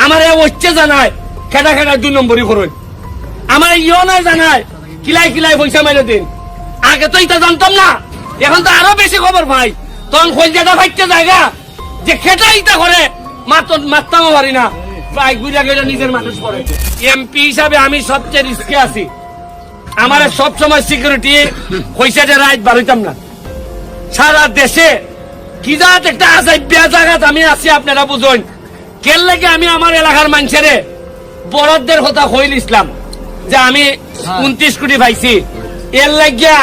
আমার হচ্ছে জানায় খেটা খেটা 2 নম্বরই করুন, আমার ইও নাই জানায় কিলাই কিলাই পয়সা মাইলে দিন। আগে তো এটা জানতাম না, এখন তো আরো বেশি খবর ভাই। তখন খোঁজাটা ভাইতে জায়গা যে খেটা ইটা করে মারতামও পারি না, বাইক বুঝা গেলে নিজের মানুষ পড়ে। এমপি হিসাবে আমি সবচেয়ে রিস্কে আছি, আমার সবসময় সিকিউরিটি পয়সা যে রাইট বাড়িতাম না। সারা দেশে কি জাত একটা আজাইব্যা জায়গাত আমি আছি আপনারা বুঝুন। কেন লাগে আমি আমার এলাকার মানুষের বড়দের কথা কইল ইসলাম যে আমি 29 কোটি পাইছি, এর লাগিয়া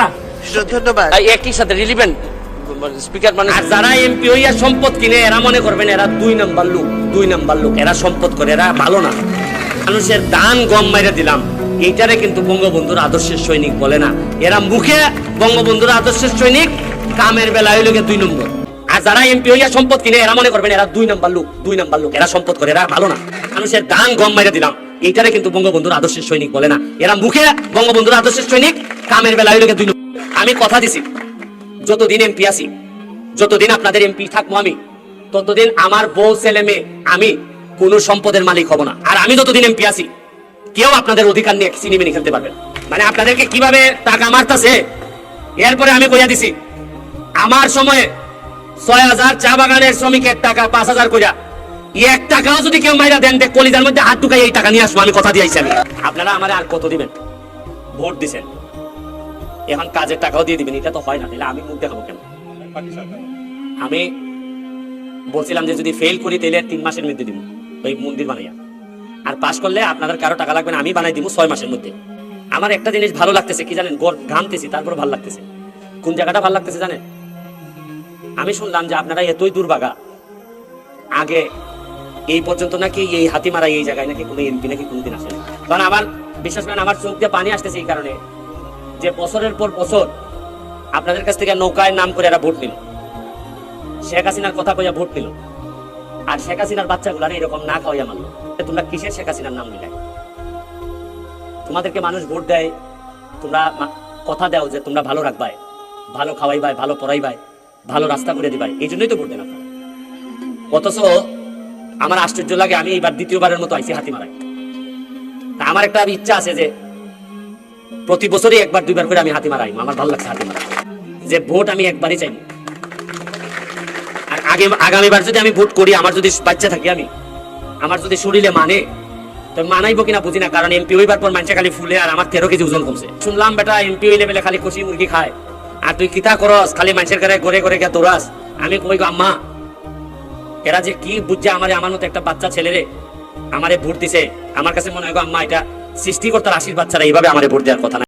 ধন্যবাদ। একই সাথে রিলিভেন্ট স্পিকার মানে যারা এমপি হইয়া সম্পদ কিনে এরা মনে করবেন এরা 2 নাম্বার লোক, 2 নাম্বার লোক, এরা সম্পদ করে, এরা ভালো না। মানুষের দান গম মাইরা দিলাম, এইটারে কিন্তু বঙ্গবন্ধুর আদর্শের সৈনিক বলে না। এরা মুখে বঙ্গবন্ধুর আদর্শের সৈনিক, কামের বেলা হইল 2 নম্বর। আর যারা এমপি হইয়া সম্পদ কিনে এরা মনে করবেন এরা 2 নাম্বার লোক, 2 নাম্বার লোক, এরা সম্পদ করে, এরা ভালো না। মানুষের দান গম মাইরা দিলাম, এইটারে কিন্তু বঙ্গবন্ধুর আদর্শের সৈনিক বলে না। এরা মুখে বঙ্গবন্ধুর আদর্শের সৈনিক, কামের বেলা হইল 2 নম্বর। আমি কথা দিছি যতদিন এমপি আছি, যতদিন আপনাদের এমপি থাকবো আমি, ততদিন আমার বউ ছেলে মেয়ে আমি কোন সম্পদের মালিক হব না। আর আমি যতদিন এমপি আছি কেউ আপনাদের অধিকার নিয়ে সিনেমিনি খেলতে পারবেন। মানে আপনাদেরকে কিভাবে টাকা মারতেছে, এরপরে আমি কইয়া দিছি আমার সময়ে 6000 চা বাগানের শ্রমিকের টাকা 5000 কইরা 1 টাকাও যদি কেউ মাইরা দেন, কলিজার মধ্যে হাত ঢুকাই এই টাকা নিয়ে আসবো, আমি কথা দিয়েছি। আমি আপনারা আমার আর কত দিবেন? ভোট দিছেন, এখন কাজের টাকাও দিয়ে দিবেন, এটা তো হয় না। তাহলে আমি মুখ দেখাবো কেন? আমি বলছিলাম যে যদি ফেল করি তাহলে 3 মাসের মধ্যে দিব ওই মন্দির বানাইয়া, আর পাস করলে আপনাদের কারো টাকা লাগবে না, আমি বানাই দিব 6 মাসের মধ্যে। আমার একটা জিনিস ভালো লাগতেছে কি জানেন, ঘামতেছি তারপর ভালো লাগতেছে। কোন জায়গাটা ভালো লাগতেছে জানেন? আমি শুনলাম যে আপনারা এতই দুর্ভাগা, আগে এই পর্যন্ত নাকি এই হাতিমারা এই জায়গায় নাকি কোনো এমপি নাকি কোনদিন আসে। কারণ আমার বিশ্বাস করেন আমার চোখ দিয়ে পানি আসতেছে এই কারণে যে বছরের পর বছর আপনাদের কাছ থেকে নৌকায় নাম করে এরা ভোট নিল, শেখ হাসিনার কথা কইয়া ভোট নিল, আর শেখ হাসিনার বাচ্চাগুলার এরকম না খাওয়াইয়া মারলো। তোমরা কিসের শেখ হাসিনার নাম নিলে? তোমাদেরকে মানুষ ভোট দেয়, তোমরা কথা দাও যে তোমরা ভালো রাখবাই, ভালো খাওয়াইবাই, ভালো পড়াইবাই, ভালো রাস্তা করে দিবাই, এই জন্যই তো ভোট দেন আপনারা। অথচ আমার আশ্চর্য লাগে, আমি এইবার দ্বিতীয়বারের মতো আইসি হাতিমারায়। তা আমার একটা ইচ্ছা আছে যে প্রতি বছরই 1-2 বার করে আমি হাতিমারাই, আমার ভালো লাগছে হাতিমারা, যে ভোট আমি একবারই চাইব। আর আগামীবার যদি আমি ভোট করি, আমার যদি বাচ্চা থাকি, আমি আমার যদি শরীরে মানে, তো মানাইবো কিনা বুঝি না। কারণ এমপি হইবার পর মানুষে খালি ফুলে, আর আমার 13 কেজি ওজন কমছে। শুনলাম বেটা এমপি হইলে বেলে খালি খুশি মুরগি খায়, আর তুই কিতা করস, খালি মানুষের ঘরে ঘরে ঘরে গিয়ে দৌড়াস। আমি কই গো আম্মা, এরা যে কি বুঝছে আমারে, আমার মতো একটা বাচ্চা ছেলেরে আমারে ভোট দিছে, আমার কাছে মনে হয় গো আম্মা এটা সৃষ্টিকর্তার আশীর্বাদ ছাড়া এইভাবে আমারে ভোট দেওয়ার কথা না।